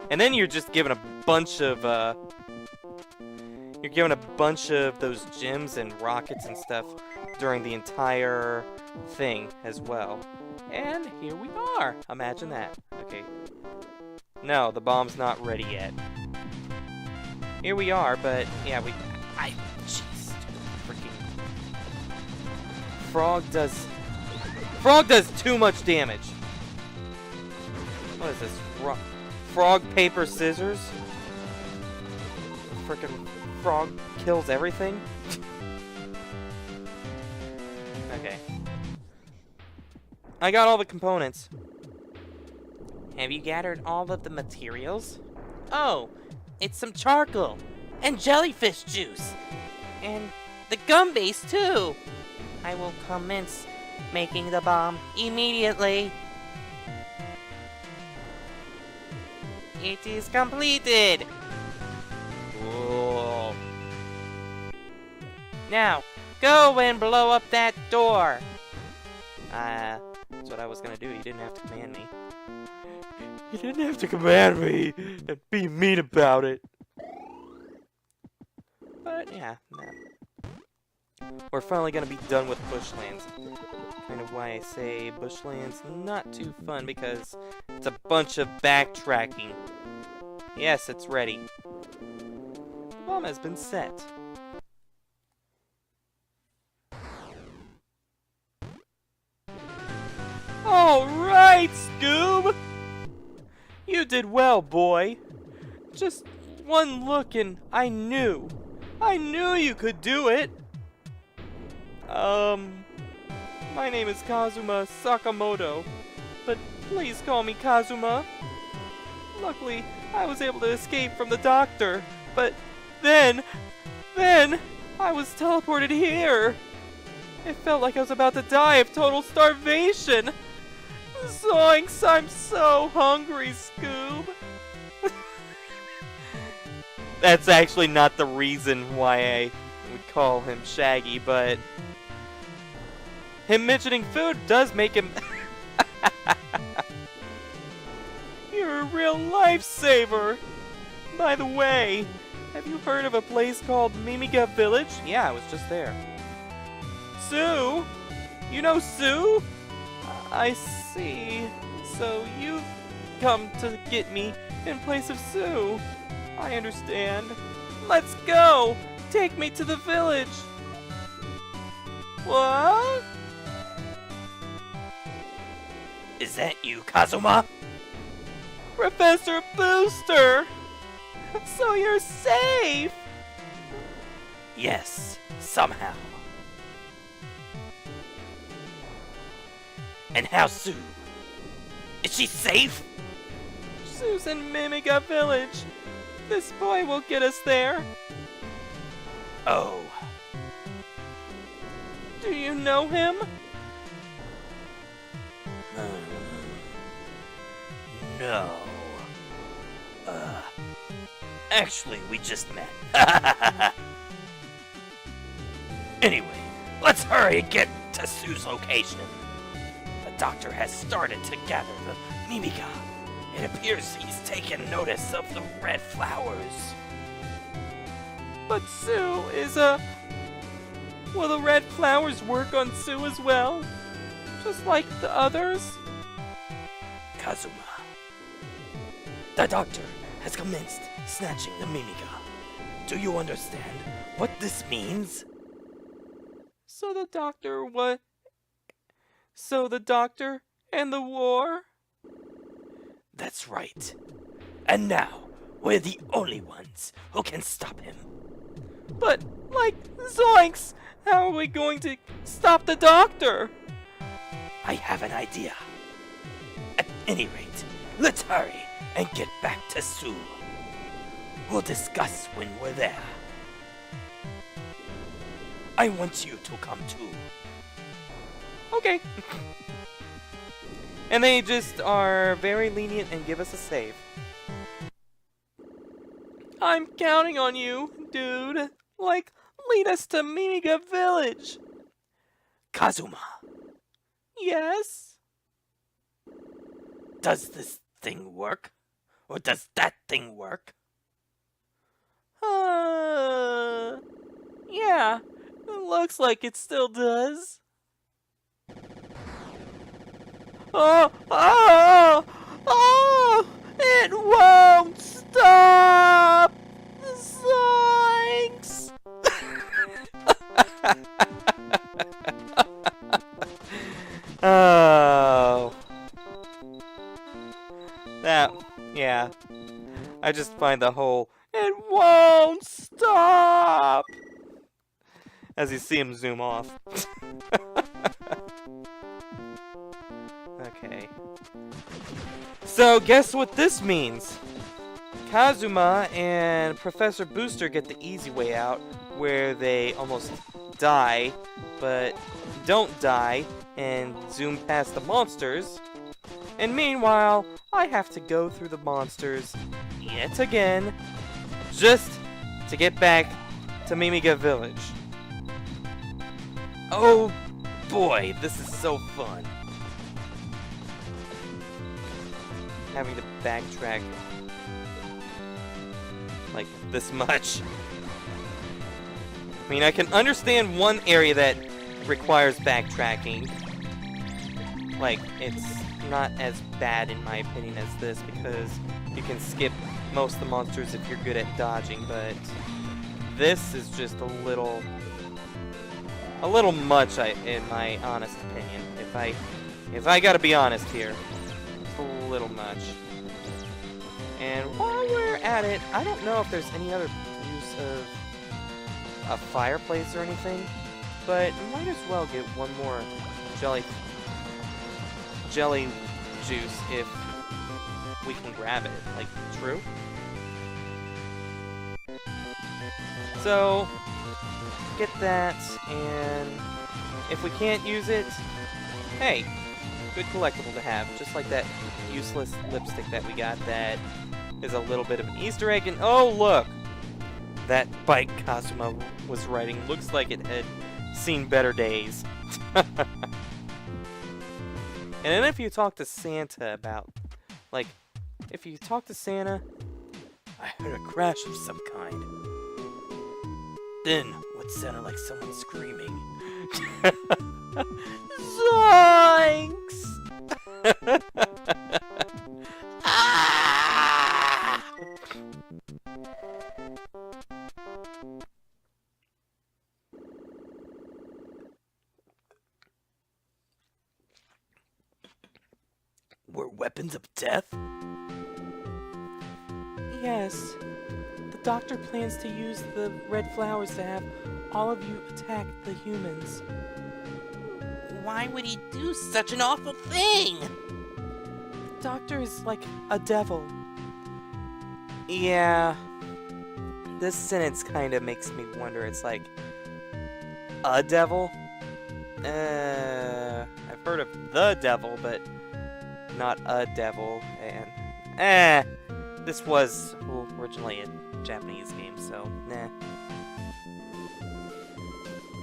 And then you're just given a bunch of, you're given a bunch of those gems and rockets and stuff during the entire thing as well. And here we are. Imagine that. Okay. No, the bomb's not ready yet. Here we are, but yeah, jeez, freaking Frog does too much damage. What is this? Frog, paper, scissors? Freaking frog kills everything? Okay. I got all the components. Have you gathered all of the materials? Oh, it's some charcoal and jellyfish juice and the gum base too. I will commence making the bomb immediately. It is completed. Whoa. Now, go and blow up that door. That's what I was gonna do. You didn't have to command me. You didn't have to command me and be mean about it. But yeah, no. We're finally gonna be done with Bushlands. Kind of why I say Bushlands not too fun, because it's a bunch of backtracking. Yes, it's ready. The bomb has been set. Alright, Scoob! You did well, boy. Just one look and I knew you could do it. My name is Kazuma Sakamoto, but please call me Kazuma. Luckily, I was able to escape from the doctor, but then I was teleported here. It felt like I was about to die of total starvation. Zoinks, I'm so hungry, Scoob. That's actually not the reason why I would call him Shaggy, but him mentioning food does make him... You're a real lifesaver! By the way, have you heard of a place called Mimika Village? Yeah, I was just there. Sue? You know Sue? I see. So you've come to get me in place of Sue. I understand. Let's go! Take me to the village! What? Is that you, Kazuma? Professor Booster! So you're safe! Yes, somehow. And how's Sue? Is she safe? Sue's in Mimika Village. This boy will get us there. Oh. Do you know him? No. Actually, we just met. Anyway, let's hurry and get to Sue's location. The doctor has started to gather the Mimika. It appears he's taken notice of the red flowers. But Sue is a... Will the red flowers work on Sue as well? Just like the others? Kazuma. The doctor has commenced snatching the Mimika. Do you understand what this means? So the doctor what? So the doctor and the war? That's right. And now, we're the only ones who can stop him. But, like, zoinks! How are we going to stop the doctor? I have an idea. At any rate, let's hurry and get back to Sue. We'll discuss when we're there. I want you to come too. Okay. And they just are very lenient and give us a save. I'm counting on you, dude. Like, lead us to Mimika Village. Kazuma. Yes? Does this thing work? Or does that thing work? Yeah, it looks like it still does. Oh, oh, oh, it won't stop! Zoinks! Oh. Yeah. I just find the whole, it won't stop! As you see him zoom off. Okay. So, guess what this means? Kazuma and Professor Booster get the easy way out, where they almost die, but don't die, and zoom past the monsters. And meanwhile, I have to go through the monsters yet again, just to get back to Mimika Village. Oh boy, this is so fun. Having to backtrack like this much. I mean, I can understand one area that requires backtracking. Like, it's not as bad in my opinion as this because you can skip most of the monsters if you're good at dodging, but this is just a little much, in my honest opinion. If I gotta be honest here, it's a little much. And while we're at it, I don't know if there's any other use of a fireplace or anything, but we might as well get one more jelly juice if we can grab it. Like, true? So, get that, and if we can't use it, hey, good collectible to have, just like that useless lipstick that we got that is a little bit of an Easter egg, and oh look! That bike Kazuma was riding looks like it had seen better days. And then if you talk to Santa about, like, if you talk to Santa, I heard a crash of some kind. Then what sounded like someone screaming. Zoinks! Ah! Were weapons of death? Yes. The doctor plans to use the red flowers to have all of you attack the humans. Why would he do such an awful thing? The doctor is like a devil. Yeah. This sentence kind of makes me wonder. It's like, a devil? I've heard of the devil, but not a devil, and this was originally a Japanese game, so nah.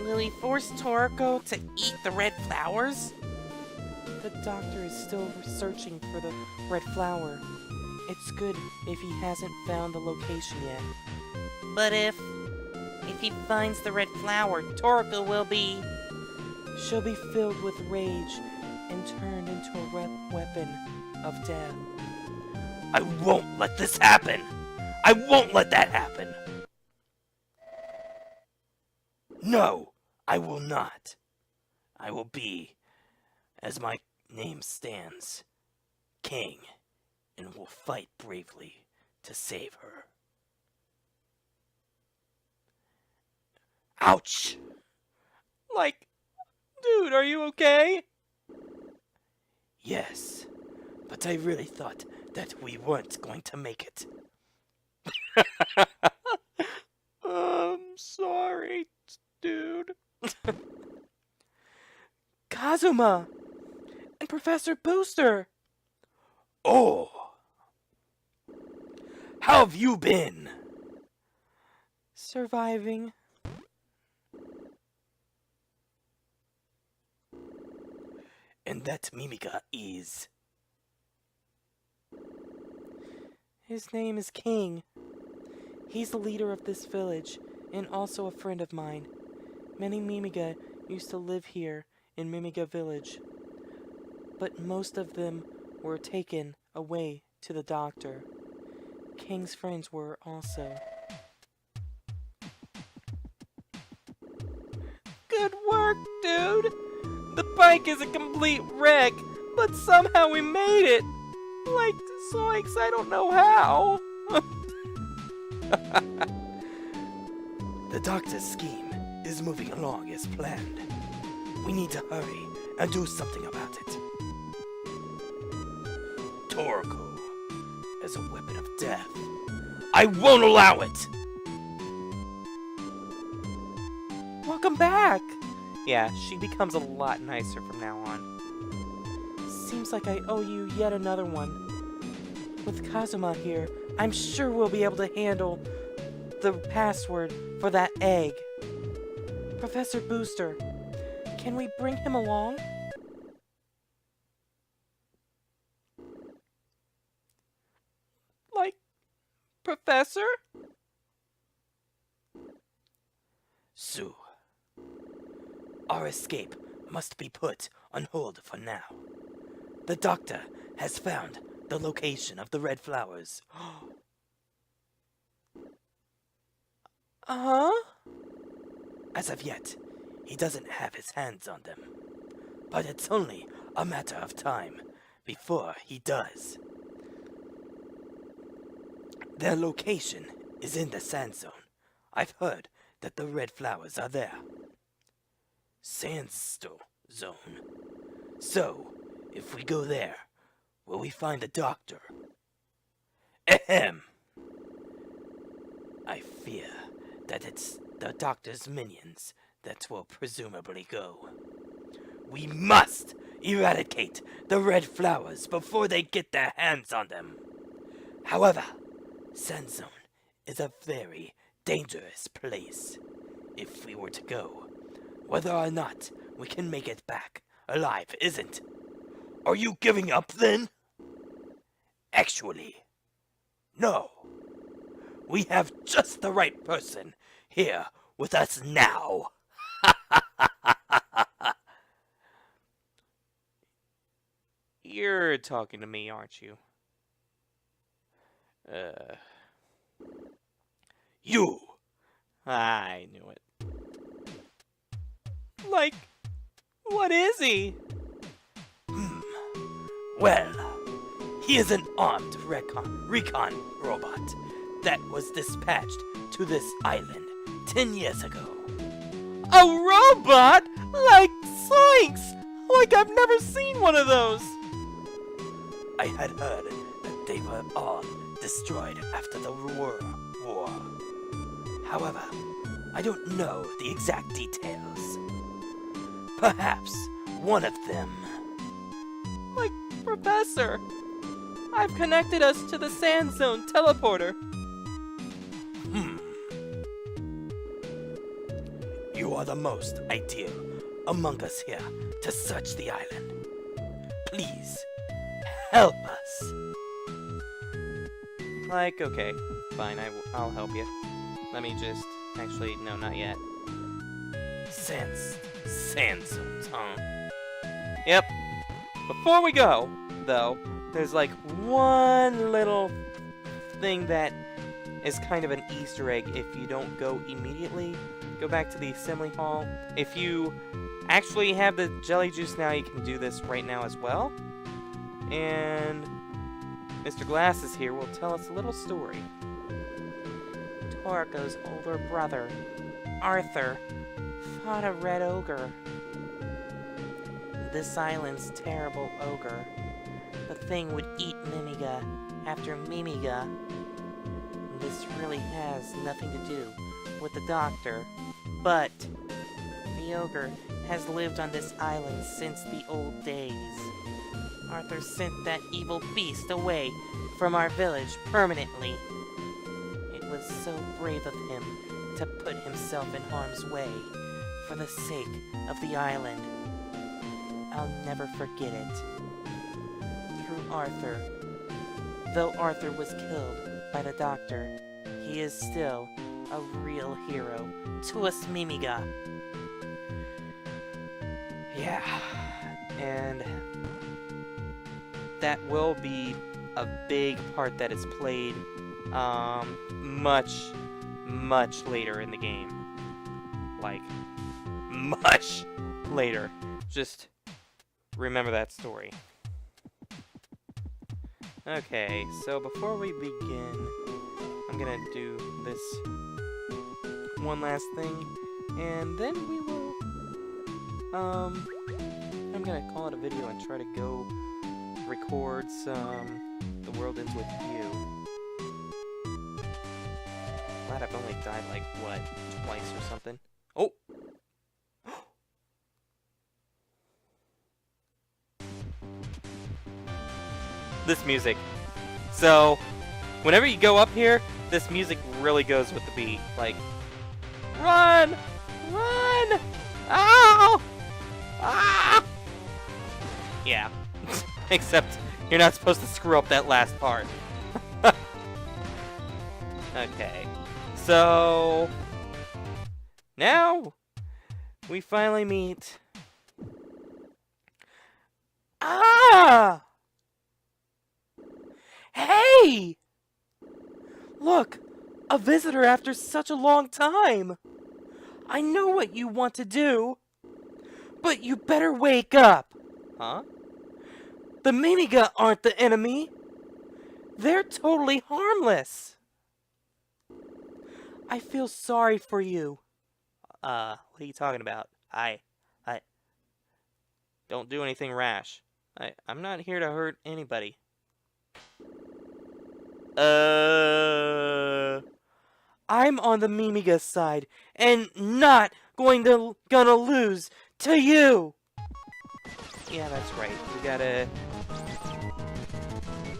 Will he force Toriko to eat the red flowers? The doctor is still searching for the red flower. It's good if he hasn't found the location yet. But if he finds the red flower, Toriko will be... She'll be filled with rage and turned into a weapon of death. I won't let this happen! I won't let that happen! No, I will not. I will be, as my name stands, king, and will fight bravely to save her. Ouch! Like, dude, are you okay? Yes, but I really thought that we weren't going to make it. I'm sorry, dude. Kazuma! And Professor Booster! Oh! How have you been? Surviving. And that Mimika is... His name is King. He's the leader of this village, and also a friend of mine. Many Mimika used to live here in Mimika village, but most of them were taken away to the doctor. King's friends were also. Good work, dude! The bike is a complete wreck, but somehow we made it! Like, zoinks, I don't know how! The doctor's scheme is moving along as planned. We need to hurry and do something about it. Torgo as a weapon of death. I won't allow it! Welcome back! Yeah, she becomes a lot nicer from now on. Seems like I owe you yet another one. With Kazuma here, I'm sure we'll be able to handle the password for that egg. Professor Booster, can we bring him along? Like, Professor? Sue, our escape must be put on hold for now. The doctor has found the location of the red flowers. Uh-huh? As of yet, he doesn't have his hands on them. But it's only a matter of time before he does. Their location is in the sand zone. I've heard that the red flowers are there. Sandstone zone. So, if we go there, will we find the doctor? Ahem! I fear that it's the doctor's minions that will presumably go. We must eradicate the red flowers before they get their hands on them. However, Sand Zone is a very dangerous place. If we were to go, whether or not we can make it back alive isn't. Are you giving up then? Actually, no. We have just the right person here with us now. You're talking to me, aren't you? You! I knew it. Like, what is he? Well, he is an armed recon robot that was dispatched to this island 10 years ago. A robot? Like, zoinks! Like, I've never seen one of those! I had heard that they were all destroyed after the War. However, I don't know the exact details. Perhaps one of them. Like, Professor, I've connected us to the Sand Zone teleporter. You are the most ideal among us here to search the island. Please, help us. Like, okay, fine, I'll help you. Let me just... Actually, no, not yet. Sand zones, huh? Yep. Before we go, though, there's like one little thing that is kind of an Easter egg if you don't go immediately. Go back to the assembly hall. If you actually have the jelly juice now, you can do this right now as well. And Mr. Glasses here will tell us a little story. Torgo's older brother, Arthur, fought a red ogre. This island's terrible ogre. The thing would eat Mimika after Mimika. This really has nothing to do with the doctor, but the ogre has lived on this island since the old days. Arthur sent that evil beast away from our village permanently. It was so brave of him to put himself in harm's way for the sake of the island. I'll never forget it. Through Arthur, Though Arthur was killed by the Doctor, he is still a real hero to us Mimiga. Yeah, and that will be a big part that is played much later in the game. Like, much later. Just remember that story. Okay, so before we begin, I'm gonna do this one last thing, and then we will, I'm gonna call it a video and try to go record some The World Ends With You. Glad I've only died like, what, twice or something? Oh! This music. So, whenever you go up here, this music really goes with the beat. Like, run! Run! Ow! Ah! Yeah. Except, you're not supposed to screw up that last part. Okay. So, now, we finally meet... Ah! Hey! Look, a visitor after such a long time. I know what you want to do, but you better wake up. Huh? The Mimiga aren't the enemy. They're totally harmless. I feel sorry for you. What are you talking about? I don't do anything rash. I'm not here to hurt anybody. I'm on the Mimiga side and not gonna lose to you. Yeah, that's right. We gotta.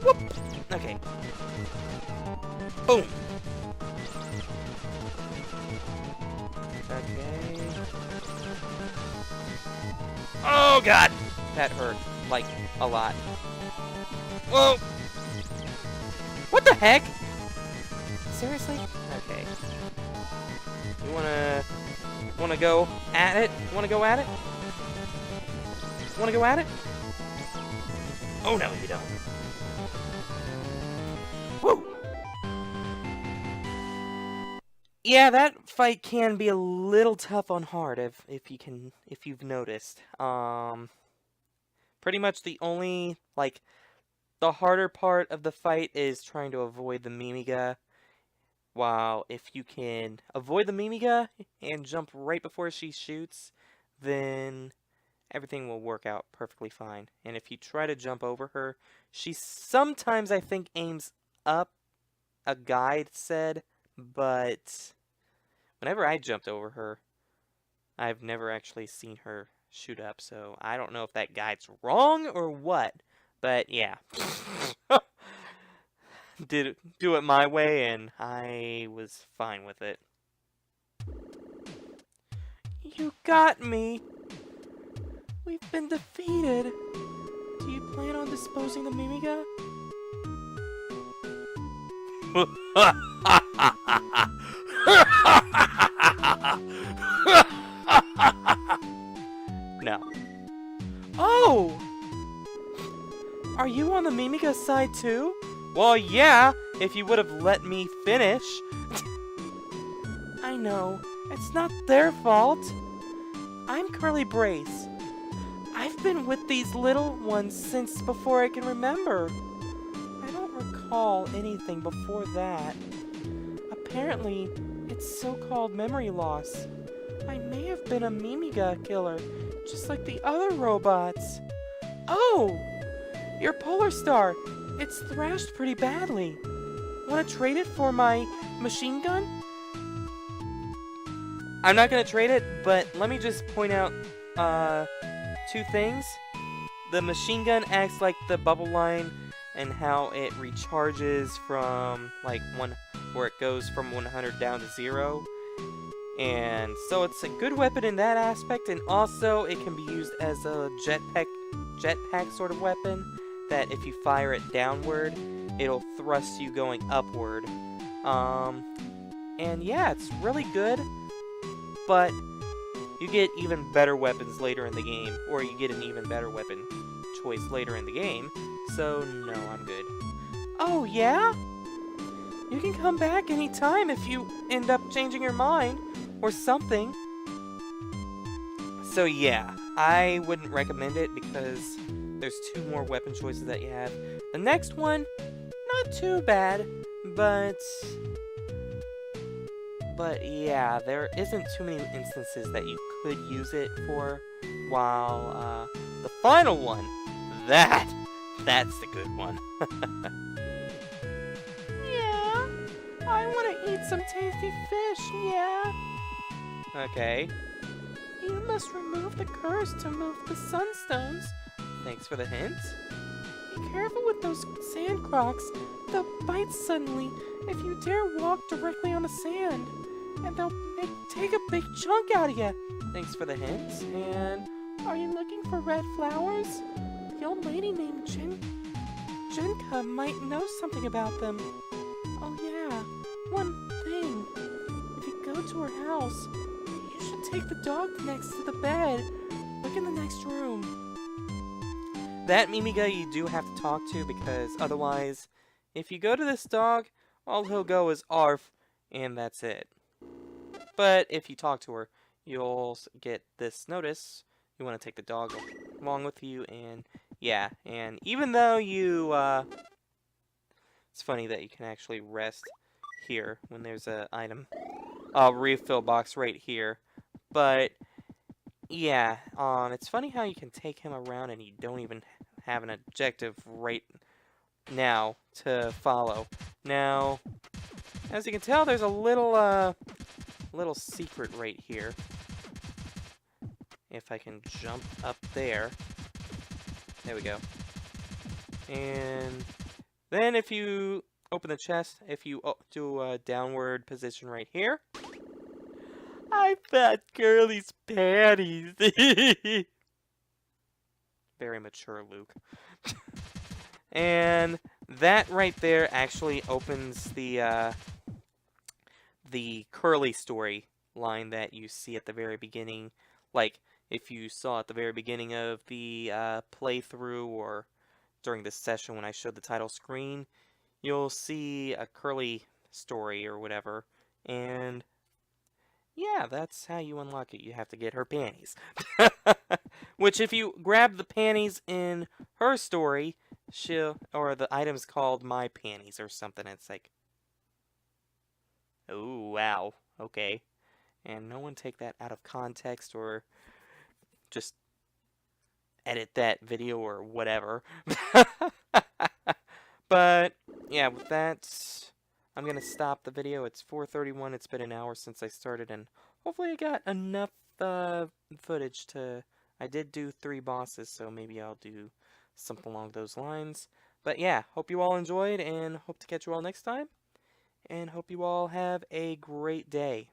Whoop. Okay. Boom. Okay. Oh God, that hurt like a lot. Whoa. What the heck? Seriously? Okay. You wanna go at it? Wanna go at it? Wanna go at it? Oh no, you don't. Woo! Yeah, that fight can be a little tough on hard if you've noticed. Pretty much the only the harder part of the fight is trying to avoid the Mimiga. While if you can avoid the Mimiga and jump right before she shoots, then everything will work out perfectly fine. And if you try to jump over her, she sometimes, I think, aims up, a guide said, but whenever I jumped over her, I've never actually seen her shoot up, so I don't know if that guide's wrong or what. But yeah, do it my way, and I was fine with it. You got me. We've been defeated. Do you plan on disposing the Mimiga? No. Oh! Are you on the Mimiga side too? Well, yeah, if you would have let me finish. I know, it's not their fault. I'm Curly Brace. I've been with these little ones since before I can remember. I don't recall anything before that. Apparently, it's so-called memory loss. I may have been a Mimiga killer, just like the other robots. Oh! Your Polar Star! It's thrashed pretty badly. Wanna trade it for my machine gun? I'm not gonna trade it, but let me just point out two things. The machine gun acts like the bubble line and how it recharges from where it goes from 100 down to 0. And so it's a good weapon in that aspect, and also it can be used as a jetpack sort of weapon that if you fire it downward, it'll thrust you going upward. And yeah, it's really good, but you get even better weapons later in the game, or you get an even better weapon choice later in the game, so no, I'm good. Oh, yeah? You can come back anytime if you end up changing your mind, or something. So yeah, I wouldn't recommend it because there's 2 more weapon choices that you have. The next one, not too bad, but yeah, there isn't too many instances that you could use it for, while the final one, that's the good one. Yeah, I want to eat some tasty fish, yeah. Okay, You must remove the curse to move the sunstones. thanks for the hint. Be careful with those sand crocs. They'll bite suddenly if you dare walk directly on the sand. And they'll take a big chunk out of you. Thanks for the hint. And Are you looking for red flowers? The old lady named Jinka might know something about them. Oh yeah, one thing. If you go to her house, you should take the dog next to the bed. Look in the next room. that Mimika you do have to talk to, because otherwise, if you go to this dog, all he'll go is arf, and that's it. But if you talk to her, you'll get this notice. You want to take the dog along with you, and yeah, and even though you, it's funny that you can actually rest here when there's a refill box right here, but yeah, it's funny how you can take him around and you don't even have an objective right now to follow. Now, as you can tell, there's a little secret right here. If I can jump up there. There we go. And then if you open the chest, if you do a downward position right here, I found Curly's panties. Very mature, Luke. And that right there actually opens the Curly story line that you see at the very beginning. Like, if you saw at the very beginning of the playthrough, or during this session when I showed the title screen, you'll see a Curly story or whatever. And yeah, that's how you unlock it. You have to get her panties. Which, if you grab the panties in her story, or the item's called My Panties or something. It's like, oh, wow, okay. And no one take that out of context or just edit that video or whatever. But yeah, with that, I'm gonna stop the video. It's 4:31. It's been an hour since I started, and hopefully I got enough footage to. I did do 3 bosses, so maybe I'll do something along those lines. But yeah, hope you all enjoyed, and hope to catch you all next time. And hope you all have a great day.